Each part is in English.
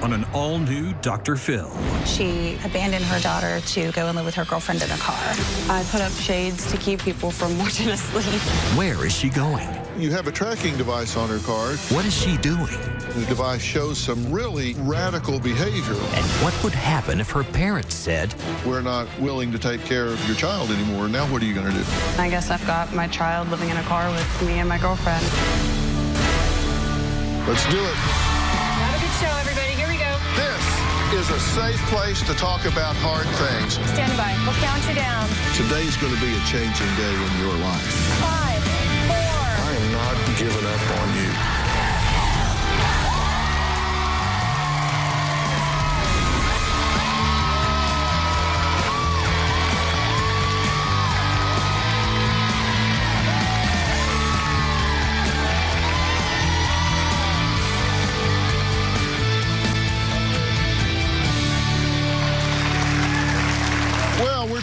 on an all-new Dr. Phil. She abandoned her daughter to go and live with her girlfriend in a car. I put up shades to keep people from watching us sleep. Where is she going? You have a tracking device on her car. What is she doing? The device shows some really radical behavior. And what would happen if her parents said, "We're not willing to take care of your child anymore. Now what are you going to do?" I guess I've got my child living in a car with me and my girlfriend. Let's do it. Have a good show, everybody. Here we go. This is a safe place to talk about hard things. Stand by. We'll count you down. Today's going to be a changing day in your life. 5, 4. I am not giving up on you.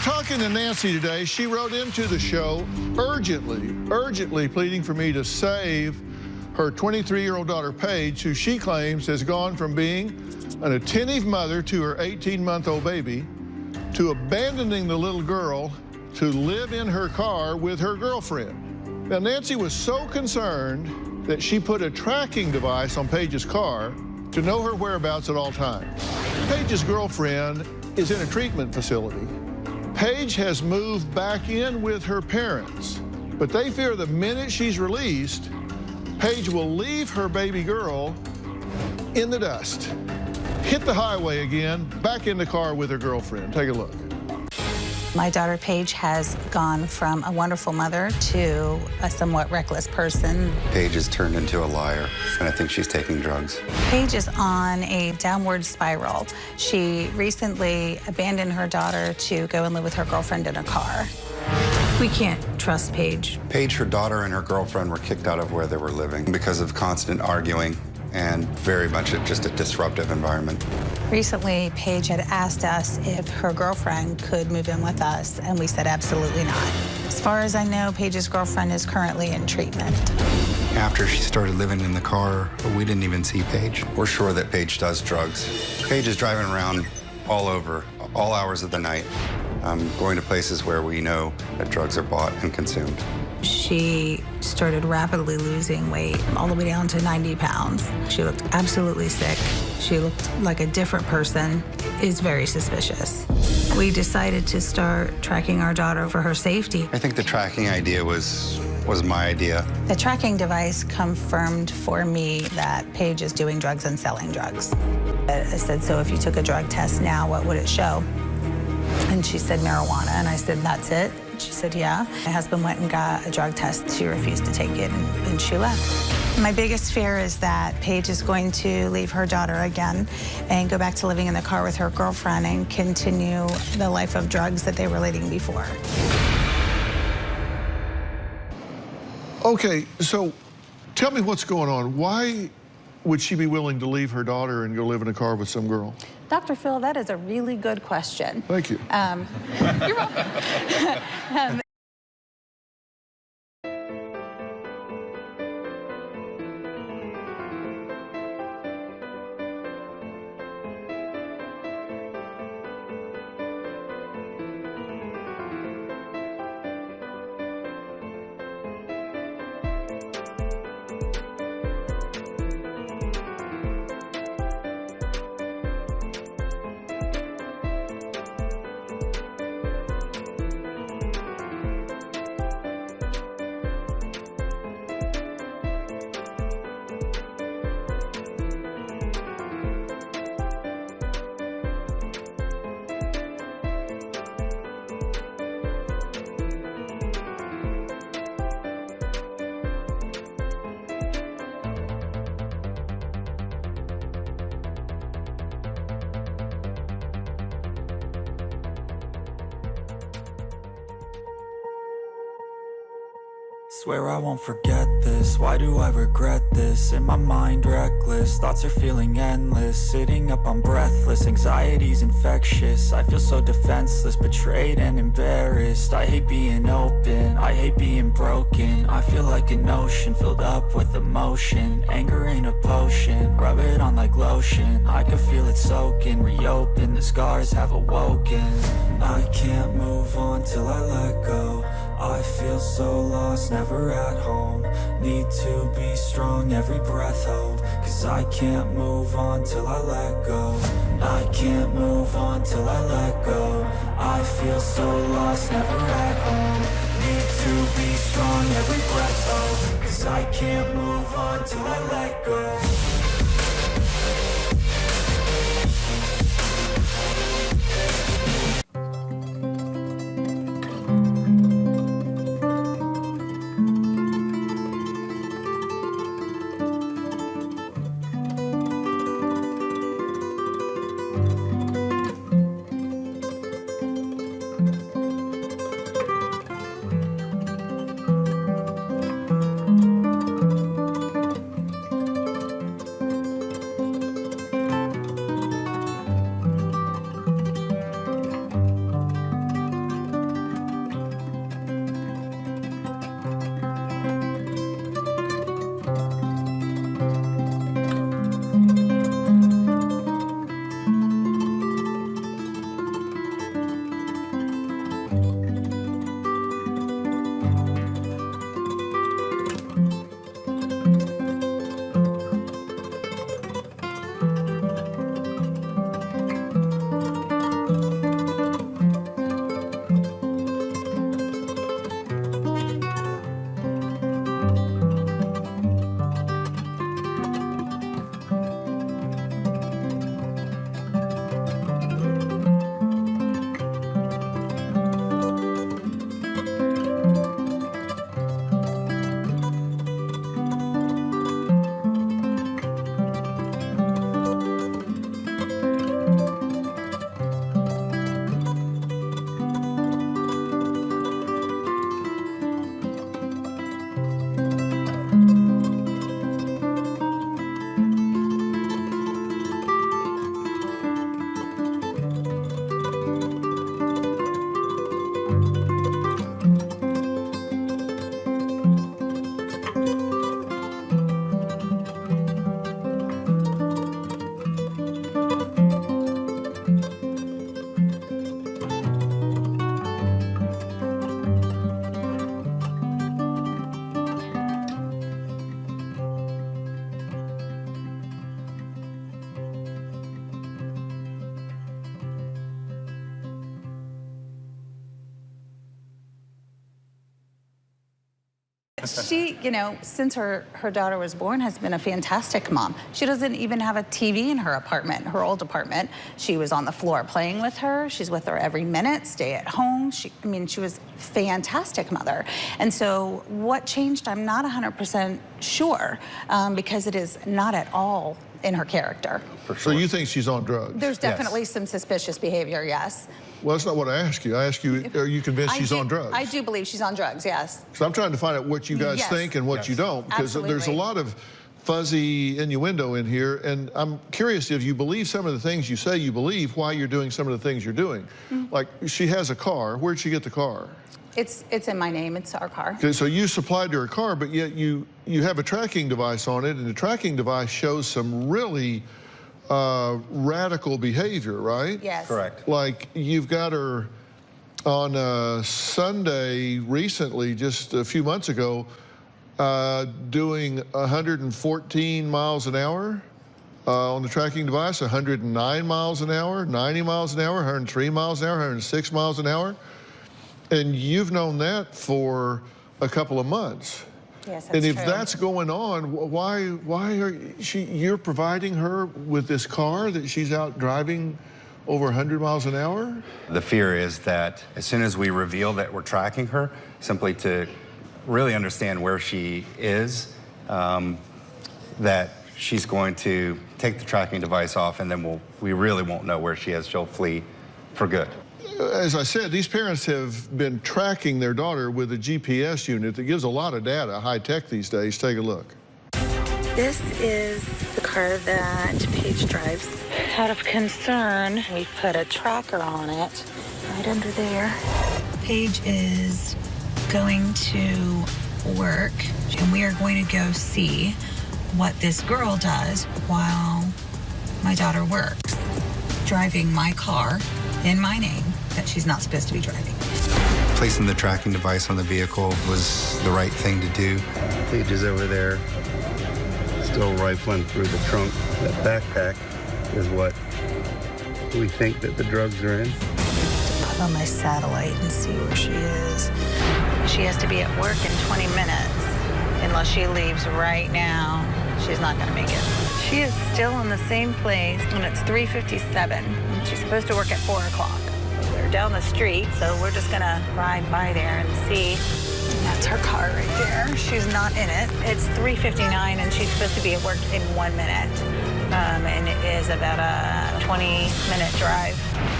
Talking to Nancy today, she wrote into the show urgently pleading for me to save her 23-year-old daughter, Paige, who she claims has gone from being an attentive mother to her 18-month-old baby to abandoning the little girl to live in her car with her girlfriend. Now, Nancy was so concerned that she put a tracking device on Paige's car to know her whereabouts at all times. Paige's girlfriend is in a treatment facility. Paige has moved back in with her parents, but they fear the minute she's released, Paige will leave her baby girl in the dust, hit the highway again, back in the car with her girlfriend. Take a look. My daughter Paige has gone from a wonderful mother to a somewhat reckless person. Paige has turned into a liar, and I think she's taking drugs. Paige is on a downward spiral. She recently abandoned her daughter to go and live with her girlfriend in a car. We can't trust Paige. Paige, her daughter, and her girlfriend were kicked out of where they were living because of constant arguing and very much just a disruptive environment. Recently, Paige had asked us if her girlfriend could move in with us, and we said absolutely not. As far as I know, Paige's girlfriend is currently in treatment. After she started living in the car, we didn't even see Paige. We're sure that Paige does drugs. Paige is driving around all over, all hours of the night, going to places where we know that drugs are bought and consumed. She started rapidly losing weight, all the way down to 90 pounds. She looked absolutely sick. She looked like a different person. It's very suspicious. We decided to start tracking our daughter for her safety. I think the tracking idea was my idea. The tracking device confirmed for me that Paige is doing drugs and selling drugs. I said, so if you took a drug test now, what would it show? And she said marijuana, and I said, that's it? She said, yeah. My husband went and got a drug test. She refused to take it, and she left. My biggest fear is that Paige is going to leave her daughter again and go back to living in the car with her girlfriend and continue the life of drugs that they were leading before. Okay, so tell me what's going on. Why would she be willing to leave her daughter and go live in a car with some girl? Dr. Phil, that is a really good question. Thank you. You're welcome. Swear I won't forget this, why do I regret this? In my mind reckless, thoughts are feeling endless. Sitting up, I'm breathless, anxiety's infectious. I feel so defenseless, betrayed and embarrassed. I hate being open, I hate being broken. I feel like an ocean filled up with emotion. Anger ain't a potion, rub it on like lotion. I can feel it soaking, reopen, the scars have awoken. I can't move on till I let go. I feel so lost, never at home. Need to be strong, every breath hold. Cause I can't move on till I let go. I can't move on till I let go. I feel so lost, never at home. Need to be strong, every breath hold. Cause I can't move on till I let go. She, you know, since her daughter was born, has been a fantastic mom. She doesn't even have a TV in her apartment, her old apartment. She was on the floor playing with her. She's with her every minute, stay at home. I mean, she was a fantastic mother. And so what changed, I'm not 100% sure, because it is not at all in her character. For sure. So you think she's on drugs? There's definitely some suspicious behavior, yes. Well, that's not what I asked you. I asked you, are you convinced she's on drugs? I do believe she's on drugs, yes. So I'm trying to find out what you guys think and what you don't, because there's a lot of fuzzy innuendo in here, and I'm curious if you believe some of the things you say you believe, why you're doing some of the things you're doing. Like, she has a car. Where'd she get the car? It's in my name. It's our car. Okay, so you supplied her a car, but yet you have a tracking device on it, and the tracking device shows some really radical behavior, right? Yes. Correct. Like, you've got her on a Sunday recently, just a few months ago, doing 114 miles an hour on the tracking device, 109 miles an hour, 90 miles an hour, 103 miles an hour, 106 miles an hour. And you've known that for a couple of months. Yes, that's and if true. that's going on, why are you're providing her with this car that she's out driving over 100 miles an hour? The fear is that as soon as we reveal that we're tracking her, simply to really understand where she is, that she's going to take the tracking device off, and then we really won't know where she is. She'll flee for good. As I said, these parents have been tracking their daughter with a GPS unit that gives a lot of data, high tech these days. Take a look. This is the car that Paige drives. Out of concern, we put a tracker on it right under there. Paige is going to work, and we are going to go see what this girl does while my daughter works, driving my car in my name that she's not supposed to be driving. Placing the tracking device on the vehicle was the right thing to do. Paige is over there, still rifling through the trunk. That backpack is what we think that the drugs are in. Put on my satellite and see where she is. She has to be at work in 20 minutes. Unless she leaves right now, she's not gonna make it. She is still in the same place, and it's 3:57. And she's supposed to work at 4 o'clock. They're down the street, so we're just gonna ride by there and see. And that's her car right there. She's not in it. It's 3:59, and she's supposed to be at work in 1 minute. And it is about a 20-minute drive.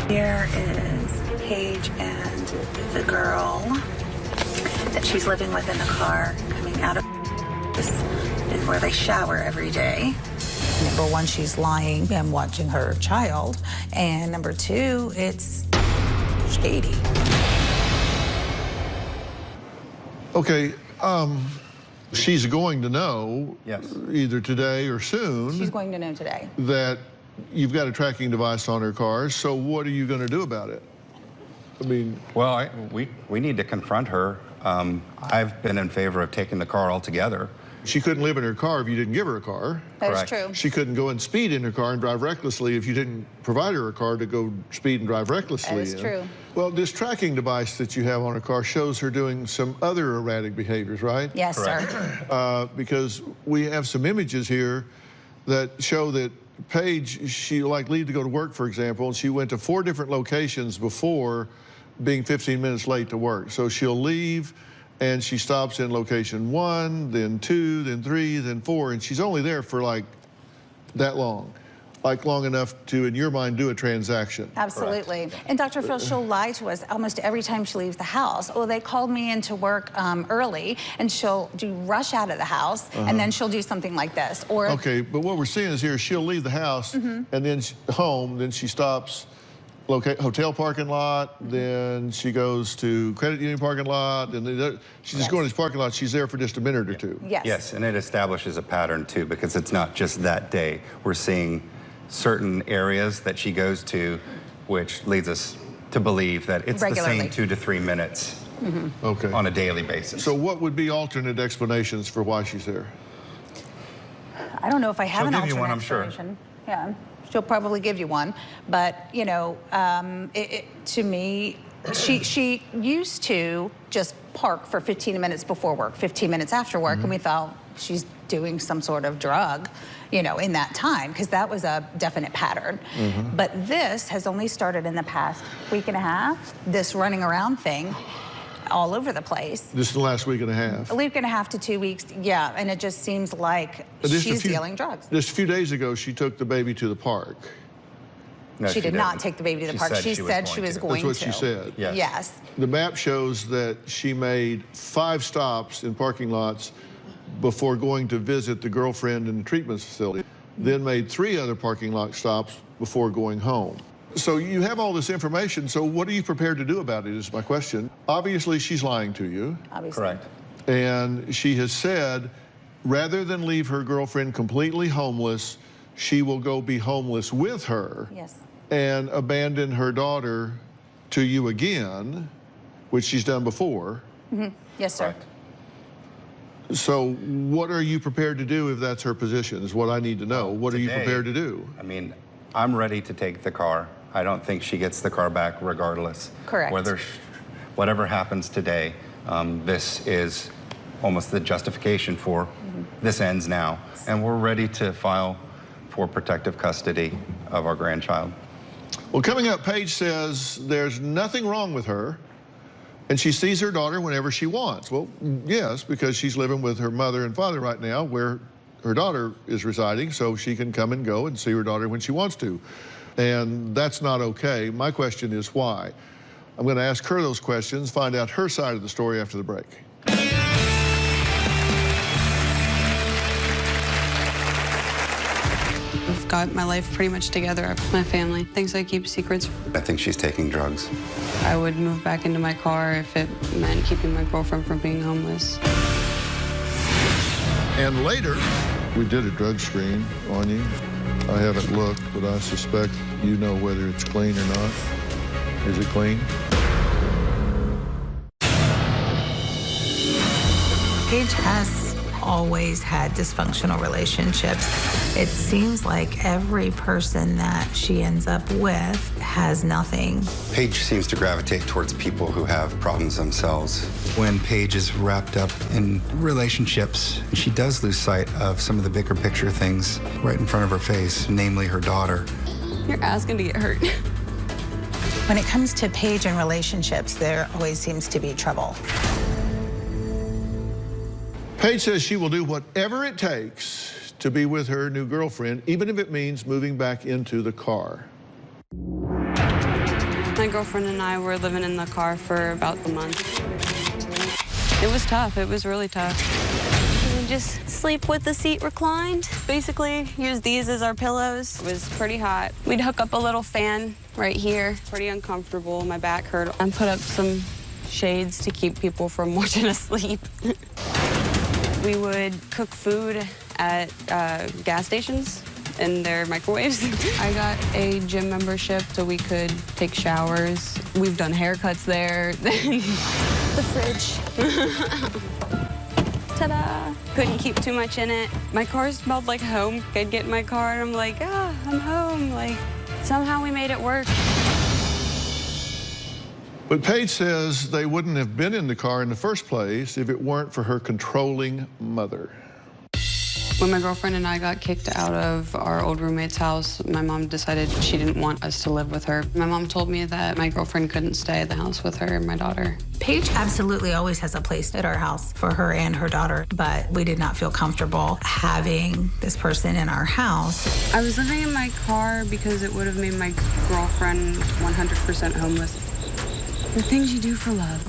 Here is Paige and the girl that she's living with in the car coming out of this is where they shower every day. Number one, she's lying and watching her child. And number two, it's shady. Okay, she's going to know, Yes. either today or soon, She's going to know today. that you've got a tracking device on her car, so what are you going to do about it? I mean, Well, we need to confront her. I've been in favor of taking the car altogether. she couldn't live in her car if you didn't give her a car. That is Correct. true. She couldn't go and speed in her car and drive recklessly if you didn't provide her a car to go speed and drive recklessly That is in. true. Well, this tracking device that you have on her car shows her doing some other erratic behaviors, right? Yes, Correct. sir. Because we have some images here that show that Paige, she like leave to go to work, for example, and she went to 4 different locations before being 15 minutes late to work. So she'll leave and she stops in location 1, then 2, then 3, then 4, and she's only there for like that long. Like long enough to, in your mind, do a transaction. Absolutely. And Dr. Phil, she'll lie to us almost every time she leaves the house. Oh, they called me into work early, and she'll rush out of the house, and then she'll do something like this. Or Okay, but what we're seeing is here, she'll leave the house and then home, then she stops hotel parking lot, then she goes to credit union parking lot, and then she's just going to this parking lot. She's there for just a minute or two. yes. Yes, and it establishes a pattern too, because it's not just that day. We're seeing certain areas that she goes to, which leads us to believe that it's Regularly. the same 2 to 3 minutes Okay. on a daily basis. So what would be alternate explanations for why she's there? I don't know if I have She'll an give alternate you one, I'm sure. explanation. Yeah, she'll probably give you one. But, you know, to me, she used to just park for 15 minutes before work, 15 minutes after work, and we thought she's doing some sort of drug, you know, in that time, because that was a definite pattern. But this has only started in the past week and a half, this running around thing all over the place. This is the last week and a half. A week and a half to 2 weeks, yeah, and it just seems like she's dealing drugs. Just a few days ago, she took the baby to the park. No, She did not didn't. take the baby to the park. She said she was going to. That's what she said. Yes. Yes. The map shows that she made 5 stops in parking lots before going to visit the girlfriend in the treatment facility, then made 3 other parking lot stops before going home. So you have all this information, so what are you prepared to do about it is my question. Obviously, she's lying to you, Obviously. Correct. and she has said, rather than leave her girlfriend completely homeless, she will go be homeless with her Yes. and abandon her daughter to you again, which she's done before. Yes, sir. Correct. So what are you prepared to do if that's her position, is what I need to know. What are you Today, prepared to do? I mean, I'm ready to take the car. I don't think she gets the car back regardless. Correct. Whatever happens today, this is almost the justification for this ends now. And we're ready to file for protective custody of our grandchild. Well, coming up, Paige says there's nothing wrong with her, and she sees her daughter whenever she wants. Well, yes, because she's living with her mother and father right now, where her daughter is residing, so she can come and go and see her daughter when she wants to. And that's not okay. My question is why? I'm going to ask her those questions, find out her side of the story after the break. I've got my life pretty much together. My family thinks I keep secrets. I think she's taking drugs. I would move back into my car if it meant keeping my girlfriend from being homeless. And later, we did a drug screen on you. I haven't looked, but I suspect you know whether it's clean or not. Is it clean? Paige has always had dysfunctional relationships. It seems like every person that she ends up with has nothing. Paige seems to gravitate towards people who have problems themselves. When Paige is wrapped up in relationships, she does lose sight of some of the bigger picture things right in front of her face, namely her daughter. You're asking to get hurt. When it comes to Paige and relationships, there always seems to be trouble. Paige says she will do whatever it takes to be with her new girlfriend, even if it means moving back into the car. My girlfriend and I were living in the car for about a month. It was tough. It was really tough. We just sleep with the seat reclined. Basically, use these as our pillows. It was pretty hot. We'd hook up a little fan right here. Pretty uncomfortable. My back hurt. And put up some shades to keep people from watching us sleep. We would cook food at gas stations in their microwaves. I got a gym membership so we could take showers. We've done haircuts there. The fridge. Ta-da! Couldn't keep too much in it. My car smelled like home. I'd get in my car and I'm like, ah, I'm home. Like, somehow we made it work. But Paige says they wouldn't have been in the car in the first place if it weren't for her controlling mother. When my girlfriend and I got kicked out of our old roommate's house, my mom decided she didn't want us to live with her. My mom told me that my girlfriend couldn't stay at the house with her and my daughter. Paige absolutely always has a place at our house for her and her daughter, but we did not feel comfortable having this person in our house. I was living in my car because it would have made my girlfriend 100% homeless. The things you do for love.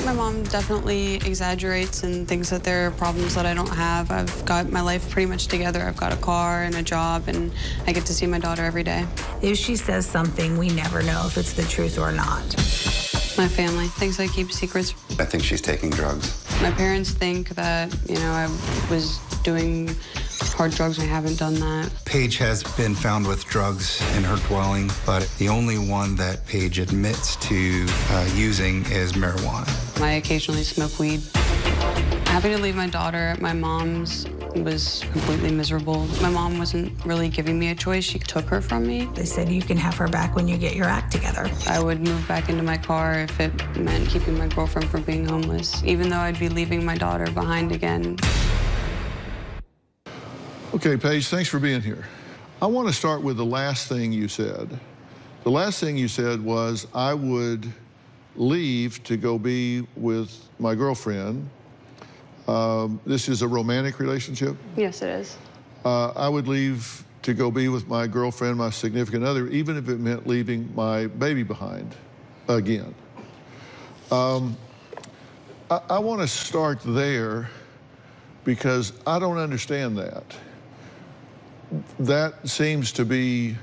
My mom definitely exaggerates and thinks that there are problems that I don't have. I've got my life pretty much together. I've got a car and a job, and I get to see my daughter every day. If she says something, we never know if it's the truth or not. My family thinks I keep secrets. I think she's taking drugs. My parents think that, you know, I was doing hard drugs. I haven't done that. Paige has been found with drugs in her dwelling, but the only one that Paige admits to using is marijuana. I occasionally smoke weed. Having to leave my daughter at my mom's was completely miserable. My mom wasn't really giving me a choice. She took her from me. They said you can have her back when you get your act together. I would move back into my car if it meant keeping my girlfriend from being homeless, even though I'd be leaving my daughter behind again. Okay, Paige, thanks for being here. I want to start with the last thing you said. The last thing you said was, I would leave to go be with my girlfriend. This is a romantic relationship? Yes, it is. I would leave to go be with my girlfriend, my significant other, even if it meant leaving my baby behind again. I want to start there because I don't understand that. That seems to be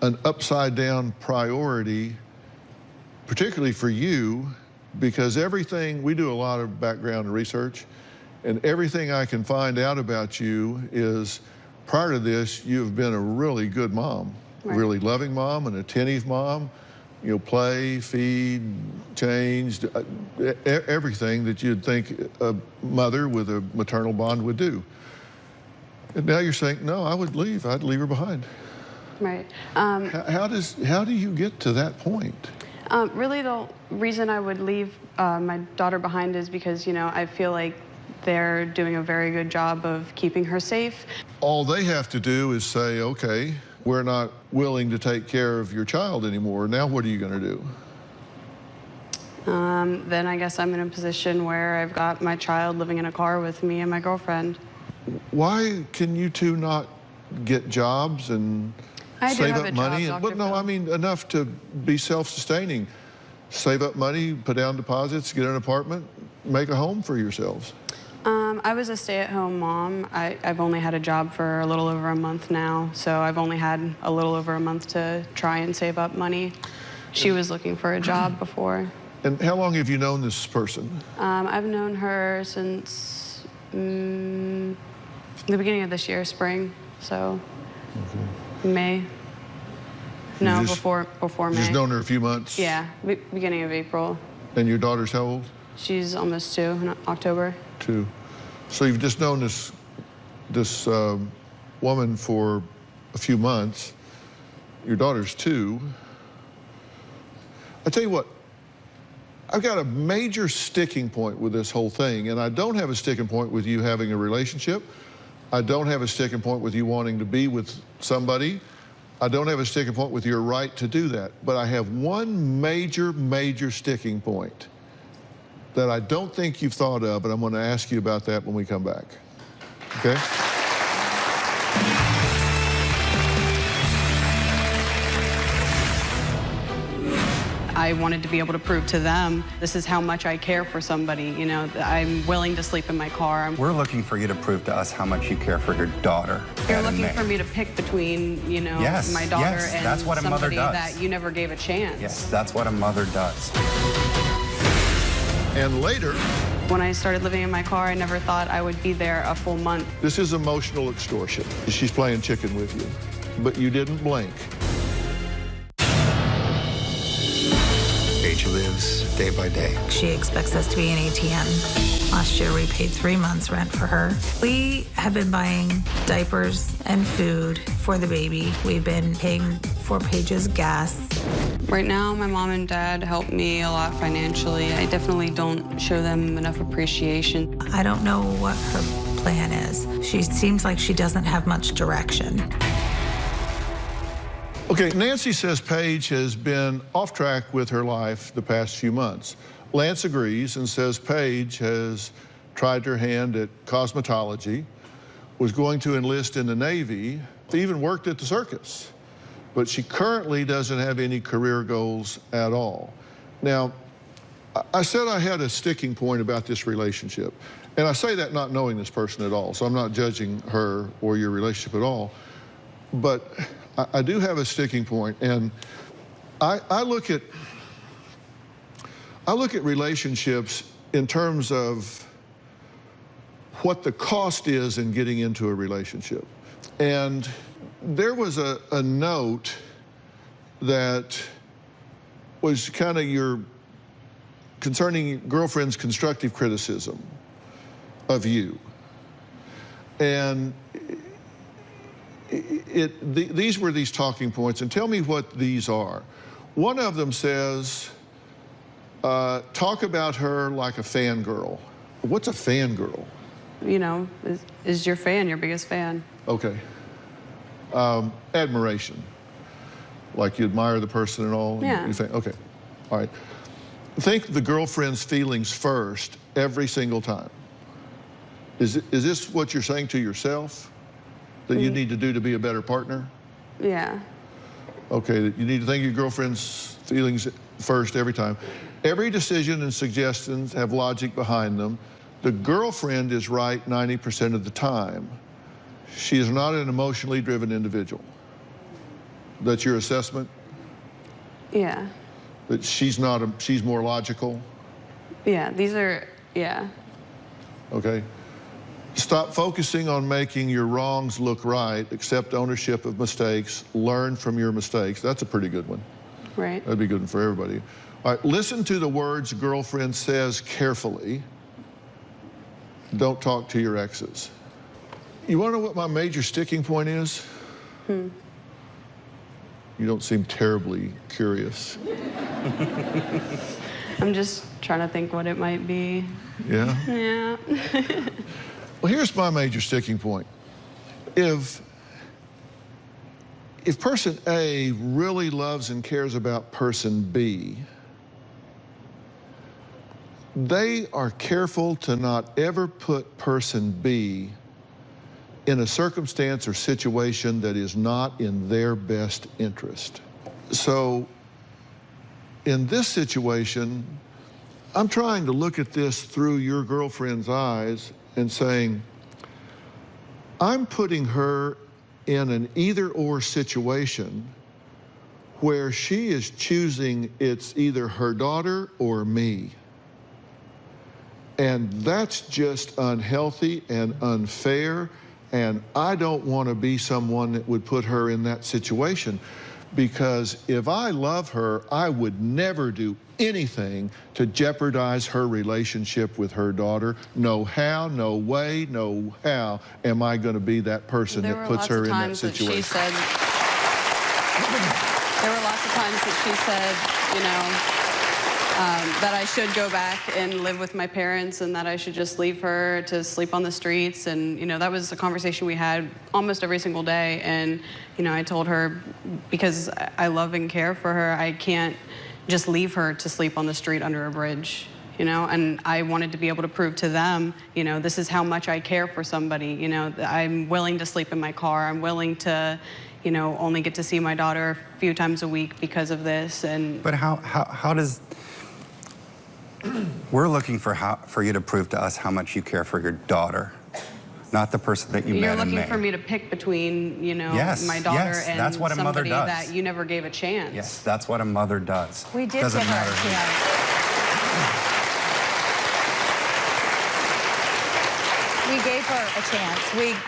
an upside-down priority, particularly for you, because everything, we do a lot of background research, and everything I can find out about you is, prior to this, you've been a really good mom, right. Really loving mom, an attentive mom, you know, play, feed, changed, everything that you'd think a mother with a maternal bond would do. And now you're saying, no, I would leave. I'd leave her behind. Right. How do you get to that point? Really, the reason I would leave my daughter behind is because, you know, I feel like they're doing a very good job of keeping her safe. All they have to do is say, okay, we're not willing to take care of your child anymore. Now what are you going to do? Then I guess I'm in a position where I've got my child living in a car with me and my girlfriend. Why can you two not get jobs and I do save have up a money? job, Well, Dr. no, Phil. I mean enough to be self-sustaining. Save up money, put down deposits, get an apartment, make a home for yourselves. I was a stay-at-home mom. I've only had a job for a little over a month now, so I've only had a little over a month to try and save up money. She was looking for a job before. And how long have you known this person? I've known her since the beginning of this year, spring, so May. No, before May. You've known her a few months? Yeah, beginning of April. And your daughter's how old? She's almost 2 in October. 2. So you've just known this woman for a few months. Your daughter's 2. I tell you what, I've got a major sticking point with this whole thing, and I don't have a sticking point with you having a relationship. I don't have a sticking point with you wanting to be with somebody. I don't have a sticking point with your right to do that. But I have one major sticking point that I don't think you've thought of, and I'm going to ask you about that when we come back. Okay? I wanted to be able to prove to them, this is how much I care for somebody, you know, that I'm willing to sleep in my car. We're looking for you to prove to us how much you care for your daughter. You're looking for me to pick between, you know, Yes, my daughter yes, and that's what a mother somebody does. that you never gave a chance. Yes, that's what a mother does. And later, When I started living in my car, I never thought I would be there a full month. this is emotional extortion. She's playing chicken with you, but you didn't blink. Paige lives day by day. She expects us to be an ATM. Last year, we paid 3 months rent for her. We have been buying diapers and food for the baby. We've been paying for Paige's gas. Right now, my mom and dad help me a lot financially. I definitely don't show them enough appreciation. I don't know what her plan is. She seems like she doesn't have much direction. Okay, Nancy says Paige has been off track with her life the past few months. Lance agrees and says Paige has tried her hand at cosmetology, was going to enlist in the Navy, even worked at the circus. But she currently doesn't have any career goals at all. Now, I said I had a sticking point about this relationship. And I say that not knowing this person at all, so I'm not judging her or your relationship at all. But I do have a sticking point, and I look at relationships in terms of what the cost is in getting into a relationship. And there was a note that was kind of concerning girlfriend's constructive criticism of you. And these were these talking points, and tell me what these are. One of them says, talk about her like a fangirl. What's a fangirl? You know, is your fan your biggest fan? Okay. Admiration. Like you admire the person and all? Yeah. Okay. All right. Think the girlfriend's feelings first every single time. Is this what you're saying to yourself? That you need to do to be a better partner? Yeah. Okay, that you need to think of your girlfriend's feelings first every time. Every decision and suggestions have logic behind them. The girlfriend is right 90% of the time. She is not an emotionally driven individual. That's your assessment? Yeah. That she's more logical? Yeah, yeah. Okay. Stop focusing on making your wrongs look right, accept ownership of mistakes, learn from your mistakes. That's a pretty good one. Right. That'd be good one for everybody. All right, listen to the words girlfriend says carefully. Don't talk to your exes. You want to know what my major sticking point is? You don't seem terribly curious. I'm just trying to think what it might be. Yeah? Yeah. Well, here's my major sticking point. If person A really loves and cares about person B, they are careful to not ever put person B in a circumstance or situation that is not in their best interest. So in this situation, I'm trying to look at this through your girlfriend's eyes and saying, I'm putting her in an either-or situation where she is choosing it's either her daughter or me. And that's just unhealthy and unfair, and I don't want to be someone that would put her in that situation, because if I love her, I would never do anything to jeopardize her relationship with her daughter. No how, no way, no how am I going to be that person that puts her in that situation. There were lots of times that she said, you know, that I should go back and live with my parents and that I should just leave her to sleep on the streets. And, you know, that was a conversation we had almost every single day. And, you know, I told her, because I love and care for her, I can't just leave her to sleep on the street under a bridge, you know? And I wanted to be able to prove to them, you know, this is how much I care for somebody. You know, I'm willing to sleep in my car. I'm willing to, you know, only get to see my daughter a few times a week because of this. And but how does... We're looking for you to prove to us how much you care for your daughter, not the person that you met in May. You're looking for me to pick between, you know, yes, my daughter yes, and that's what a mother somebody does. that you never gave a chance. Yes, that's what a mother does. We did Doesn't give her matter a who. chance. We gave her a chance.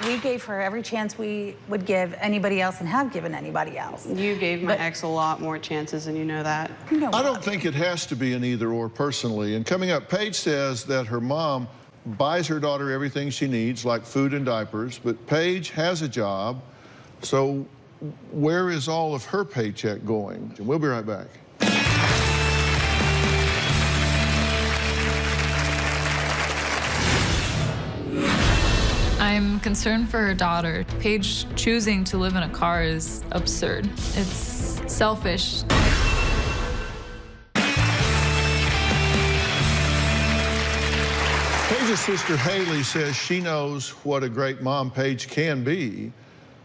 We gave her every chance we would give anybody else and have given anybody else. You gave my ex a lot more chances, and you know that. I don't think it has to be an either-or personally. And coming up, Paige says that her mom buys her daughter everything she needs, like food and diapers, but Paige has a job, so where is all of her paycheck going? We'll be right back. I'm concerned for her daughter. Paige choosing to live in a car is absurd. It's selfish. Paige's sister Haley says she knows what a great mom Paige can be,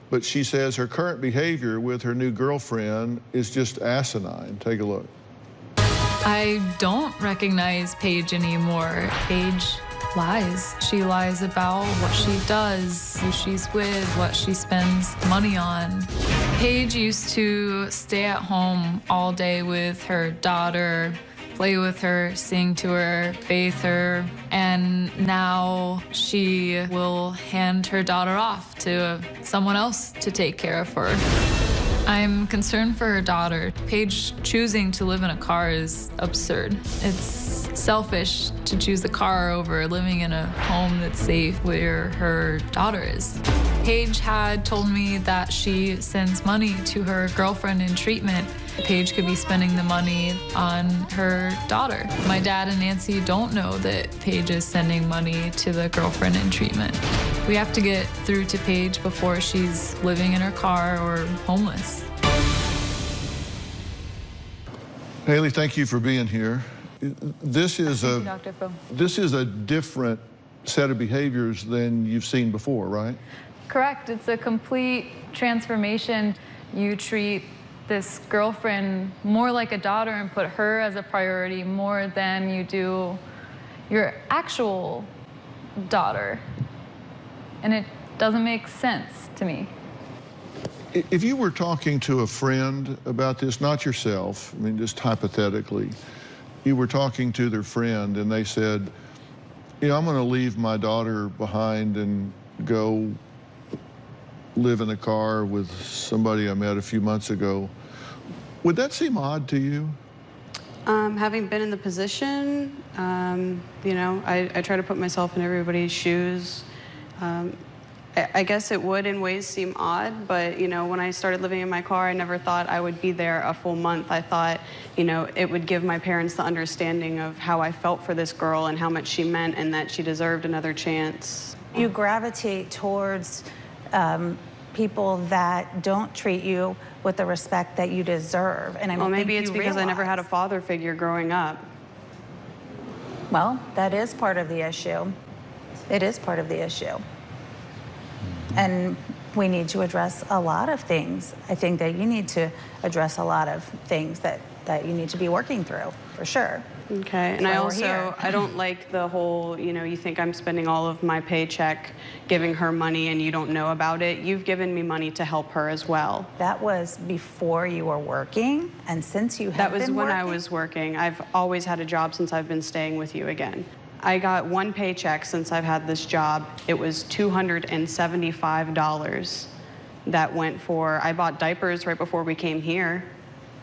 but she says her current behavior with her new girlfriend is just asinine. Take a look. I don't recognize Paige anymore. Paige lies. She lies about what she does, who she's with, what she spends money on. Paige used to stay at home all day with her daughter, play with her, sing to her, bathe her, and now she will hand her daughter off to someone else to take care of her. I'm concerned for her daughter. Paige choosing to live in a car is absurd. It's selfish to choose a car over living in a home that's safe where her daughter is. Paige had told me that she sends money to her girlfriend in treatment. Paige could be spending the money on her daughter. My dad and Nancy don't know that Paige is sending money to the girlfriend in treatment. We have to get through to Paige before she's living in her car or homeless. Haley, thank you for being here. This is Thank you, Dr. Phil. This is a different set of behaviors than you've seen before, right? Correct. It's a complete transformation. You treat this girlfriend more like a daughter and put her as a priority more than you do your actual daughter. And it doesn't make sense to me. If you were talking to a friend about this, not yourself, I mean, just hypothetically, you were talking to their friend and they said, you know, I'm going to leave my daughter behind and go live in a car with somebody I met a few months ago. Would that seem odd to you? Having been in the position, you know, I try to put myself in everybody's shoes. I guess it would in ways seem odd, but, you know, when I started living in my car, I never thought I would be there a full month. I thought, you know, it would give my parents the understanding of how I felt for this girl and how much she meant and that she deserved another chance. You gravitate towards people that don't treat you with the respect that you deserve. And I don't Well, maybe think it's you because I never had a realize. father figure growing up. Well, that is part of the issue. It is part of the issue. And we need to address a lot of things. I think that you need to address a lot of things that you need to be working through, for sure. Okay, and I don't like the whole, you think I'm spending all of my paycheck giving her money and you don't know about it. You've given me money to help her as well. That was before you were working, and since you have been working? That was when I was working. I've always had a job since I've been staying with you again. I got one paycheck since I've had this job. It was $275 that went for, I bought diapers right before we came here.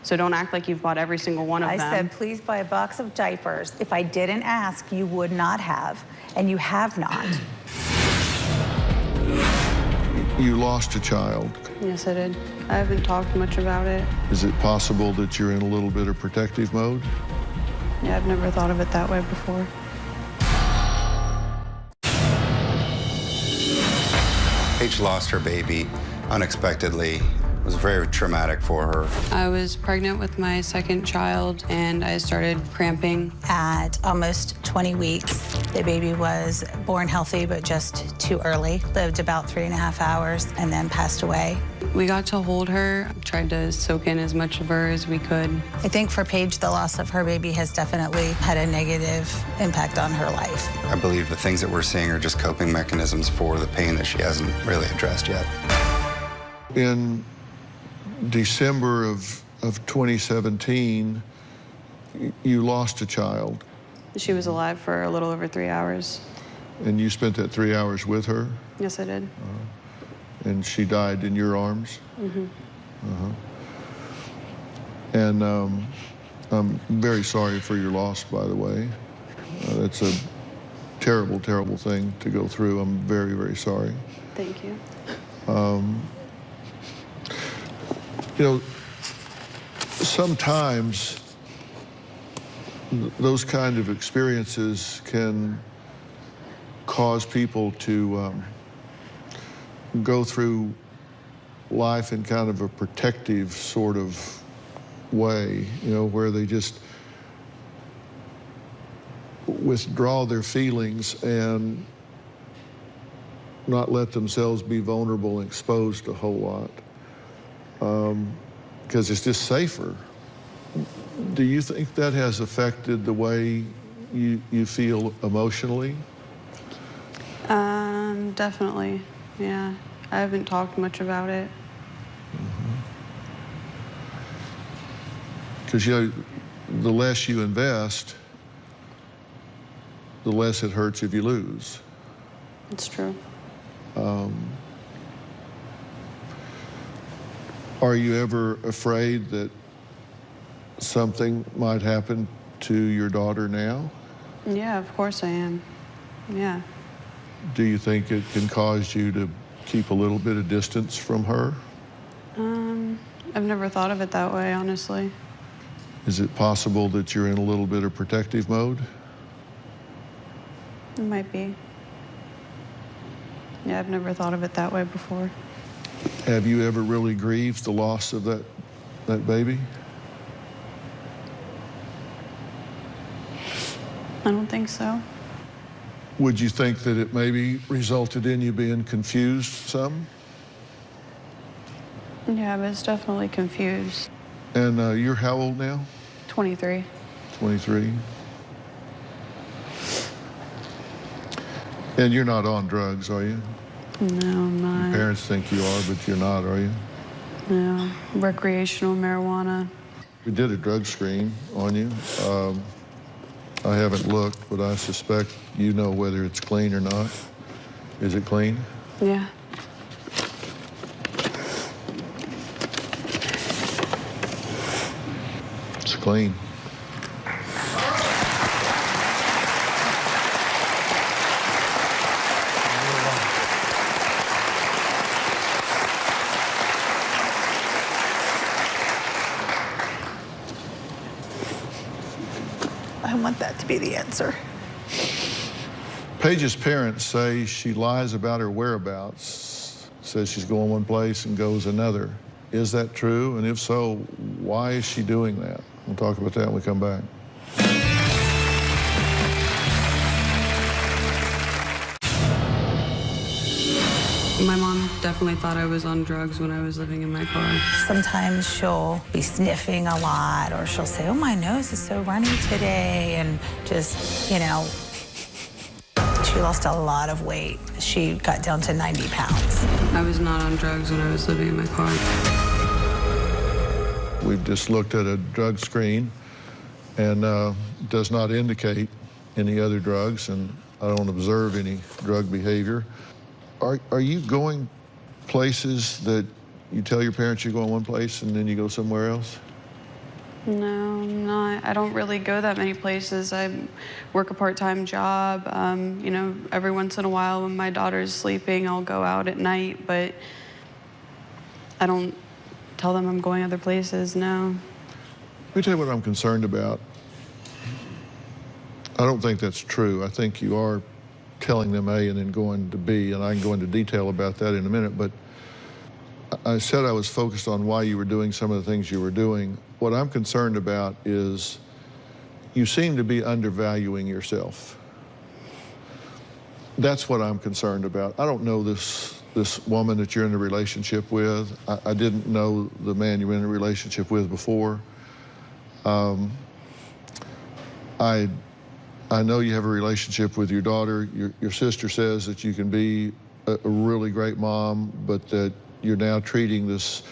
So don't act like you've bought every single one of them. I said, please buy a box of diapers. If I didn't ask, you would not have, and you have not. You lost a child. Yes, I did. I haven't talked much about it. Is it possible that you're in a little bit of protective mode? Yeah, I've never thought of it that way before. Paige lost her baby unexpectedly. It was very traumatic for her. I was pregnant with my second child, and I started cramping. At almost 20 weeks, the baby was born healthy, but just too early. Lived about 3.5 hours and then passed away. We got to hold her, tried to soak in as much of her as we could. I think for Paige, the loss of her baby has definitely had a negative impact on her life. I believe the things that we're seeing are just coping mechanisms for the pain that she hasn't really addressed yet. In December of 2017, you lost a child. She was alive for a little over 3 hours. And you spent that 3 hours with her? Yes, I did. And she died in your arms? Mm-hmm. And I'm very sorry for your loss, by the way. It's a terrible, terrible thing to go through. I'm very, very sorry. Thank you. Sometimes those kind of experiences can cause people to go through life in kind of a protective sort of way, where they just withdraw their feelings and not let themselves be vulnerable and exposed a whole lot. Because it's just safer. Do you think that has affected the way you feel emotionally? Definitely, yeah. I haven't talked much about it. Because, the less you invest, the less it hurts if you lose. It's true. Are you ever afraid that something might happen to your daughter now? Yeah, of course I am. Yeah. Do you think it can cause you to keep a little bit of distance from her? I've never thought of it that way, honestly. Is it possible that you're in a little bit of protective mode? It might be. Yeah, I've never thought of it that way before. Have you ever really grieved the loss of that baby? I don't think so. Would you think that it maybe resulted in you being confused some? Yeah, I was definitely confused. And you're how old now? 23. 23. And you're not on drugs, are you? No, I'm not. Your parents think you are, but you're not, are you? No, recreational marijuana. We did a drug screen on you. I haven't looked, but I suspect you know whether it's clean or not. Is it clean? Yeah. It's clean. I want that to be the answer. Paige's parents say she lies about her whereabouts, says she's going one place and goes another. Is that true? And if so, why is she doing that? We'll talk about that when we come back. My mom definitely thought I was on drugs when I was living in my car. Sometimes she'll be sniffing a lot, or she'll say, oh, my nose is so runny today, and just, you know, she lost a lot of weight. She got down to 90 pounds. I was not on drugs when I was living in my car. We've just looked at a drug screen, and does not indicate any other drugs, and I don't observe any drug behavior. Are you going places that you tell your parents you're going one place and then you go somewhere else? No, I'm not. I don't really go that many places. I work a part-time job. You know, every once in a while when my daughter's sleeping, I'll go out at night, but I don't tell them I'm going other places, no. Let me tell you what I'm concerned about. I don't think that's true. I think you are telling them A and then going to B, and I can go into detail about that in a minute, but I said I was focused on why you were doing some of the things you were doing. What I'm concerned about is you seem to be undervaluing yourself. That's what I'm concerned about. I don't know this woman that you're in a relationship with. I didn't know the man you were in a relationship with before. I know you have a relationship with your daughter. Your sister says that you can be a really great mom, but that you're now treating this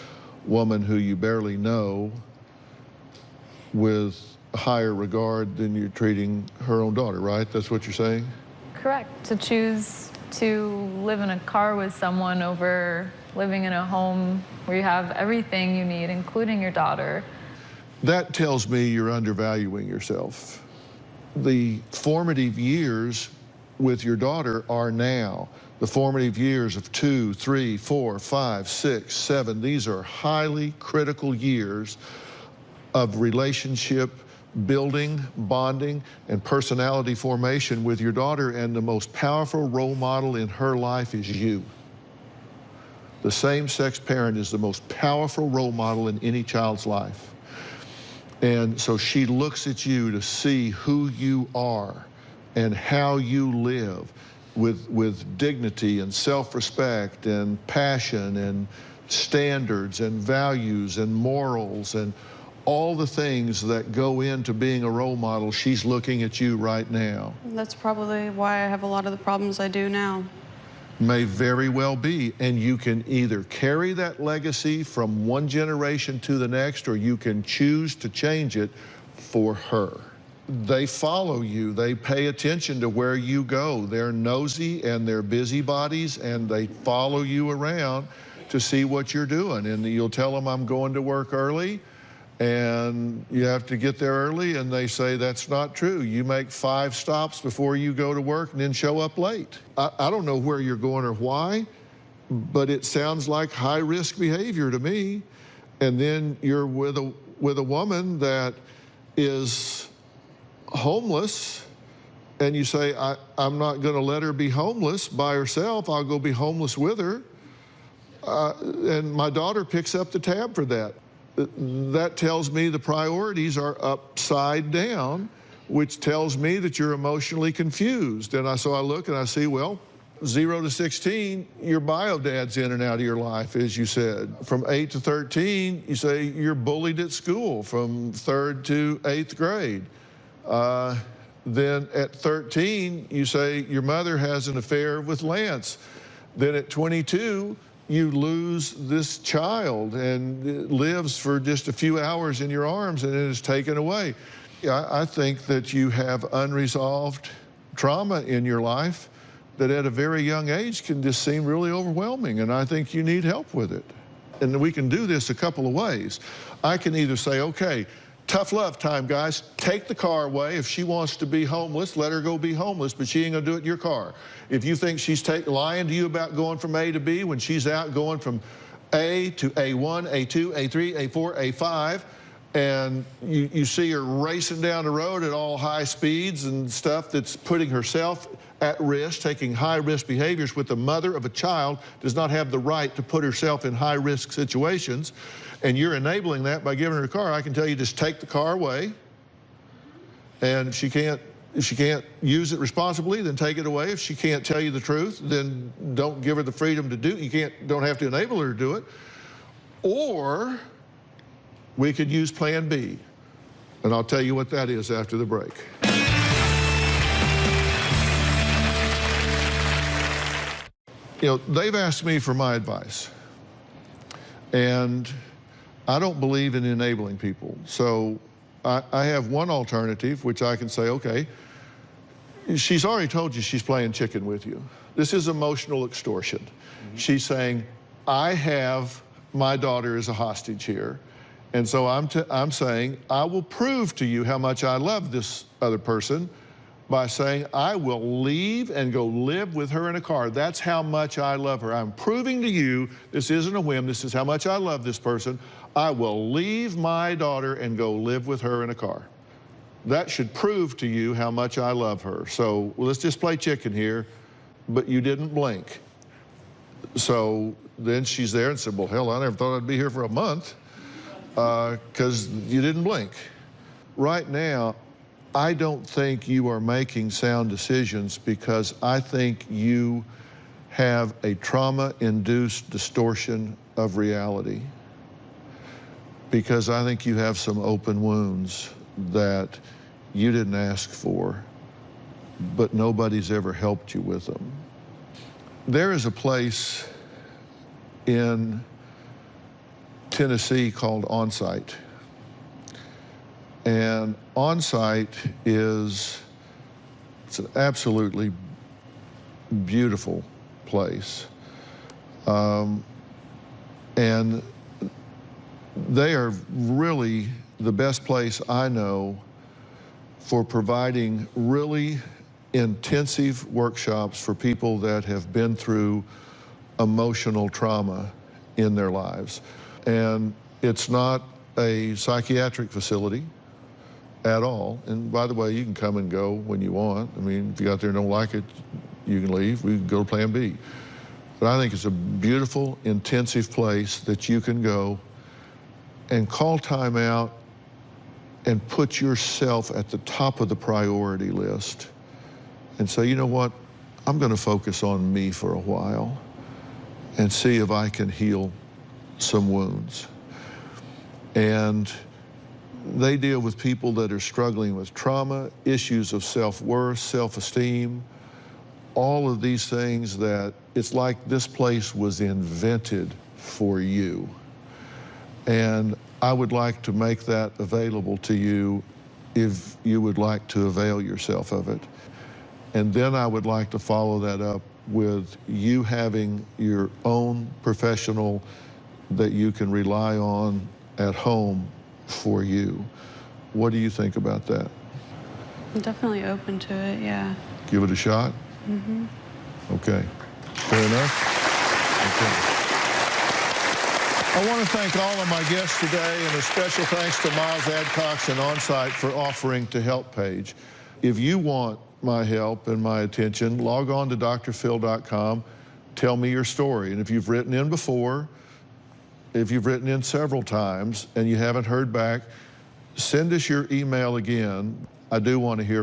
woman who you barely know with a higher regard than you're treating her own daughter, right? That's what you're saying? Correct. To choose to live in a car with someone over living in a home where you have everything you need, including your daughter. That tells me you're undervaluing yourself. The formative years with your daughter are now. The formative years of 2, 3, 4, 5, 6, 7, these are highly critical years of relationship building, bonding, and personality formation with your daughter, and the most powerful role model in her life is you. The same-sex parent is the most powerful role model in any child's life. And so she looks at you to see who you are and how you live with dignity and self-respect and passion and standards and values and morals and all the things that go into being a role model. She's looking at you right now. That's probably why I have a lot of the problems I do now. May very well be, and you can either carry that legacy from one generation to the next, or you can choose to change it for her. They follow you, they pay attention to where you go. They're nosy and they're busybodies, and they follow you around to see what you're doing. And you'll tell them, I'm going to work early, and you have to get there early, and they say that's not true. You make 5 stops before you go to work and then show up late. I don't know where you're going or why, but it sounds like high-risk behavior to me. And then you're with a woman that is homeless, and you say, I'm not going to let her be homeless by herself. I'll go be homeless with her. And my daughter picks up the tab for that. That tells me the priorities are upside down, which tells me that you're emotionally confused. And so I look and I see, well, 0 to 16, your bio dad's in and out of your life, as you said. From 8 to 13, you say you're bullied at school from 3rd to 8th grade. Then at 13, you say your mother has an affair with Lance. Then at 22, you lose this child, and it lives for just a few hours in your arms and it is taken away. I think that you have unresolved trauma in your life that at a very young age can just seem really overwhelming, and I think you need help with it. And we can do this a couple of ways. I can either say, okay, tough love time, guys. Take the car away. If she wants to be homeless, let her go be homeless, but she ain't gonna do it in your car. If you think she's lying to you about going from A to B when she's out going from A to A1, A2, A3, A4, A5, and you see her racing down the road at all high speeds and stuff that's putting herself at risk, taking high-risk behaviors, with the mother of a child does not have the right to put herself in high-risk situations, and you're enabling that by giving her a car. I can tell you, just take the car away, and if she can't If she can't use it responsibly, then take it away. If she can't tell you the truth, then don't give her the freedom to do it. You don't have to enable her to do it. Or we could use Plan B. And I'll tell you what that is after the break. You know, they've asked me for my advice. And I don't believe in enabling people. So I have one alternative, which I can say, okay, she's already told you she's playing chicken with you. This is emotional extortion. She's saying, I have my daughter as a hostage here. And so I'm saying, I will prove to you how much I love this other person by saying, I will leave and go live with her in a car. That's how much I love her. I'm proving to you, this isn't a whim, this is how much I love this person. I will leave my daughter and go live with her in a car. That should prove to you how much I love her. So let's just play chicken here, but you didn't blink. So then she's there and said, well, hell, I never thought I'd be here for a month because you didn't blink. Right now, I don't think you are making sound decisions because I think you have a trauma-induced distortion of reality. Because I think you have some open wounds that you didn't ask for, but nobody's ever helped you with them. There is a place in Tennessee called On-Site. And On-Site it's an absolutely beautiful place. And they are really the best place I know for providing really intensive workshops for people that have been through emotional trauma in their lives. And it's not a psychiatric facility at all. And by the way, you can come and go when you want. I mean, if you got there and don't like it, you can leave. We can go to Plan B. But I think it's a beautiful, intensive place that you can go and call time out and put yourself at the top of the priority list and say, you know what, I'm going to focus on me for a while and see if I can heal some wounds. And they deal with people that are struggling with trauma, issues of self-worth, self-esteem, all of these things that it's like this place was invented for you. And I would like to make that available to you if you would like to avail yourself of it. And then I would like to follow that up with you having your own professional that you can rely on at home for you. What do you think about that? I'm definitely open to it, yeah. Give it a shot? Mm-hmm. Okay. Fair enough? Okay. I want to thank all of my guests today, and a special thanks to Miles Adcox and On-Site for offering to help Paige. If you want my help and my attention, log on to drphil.com, tell me your story. And if you've written in before, if you've written in several times and you haven't heard back, send us your email again. I do want to hear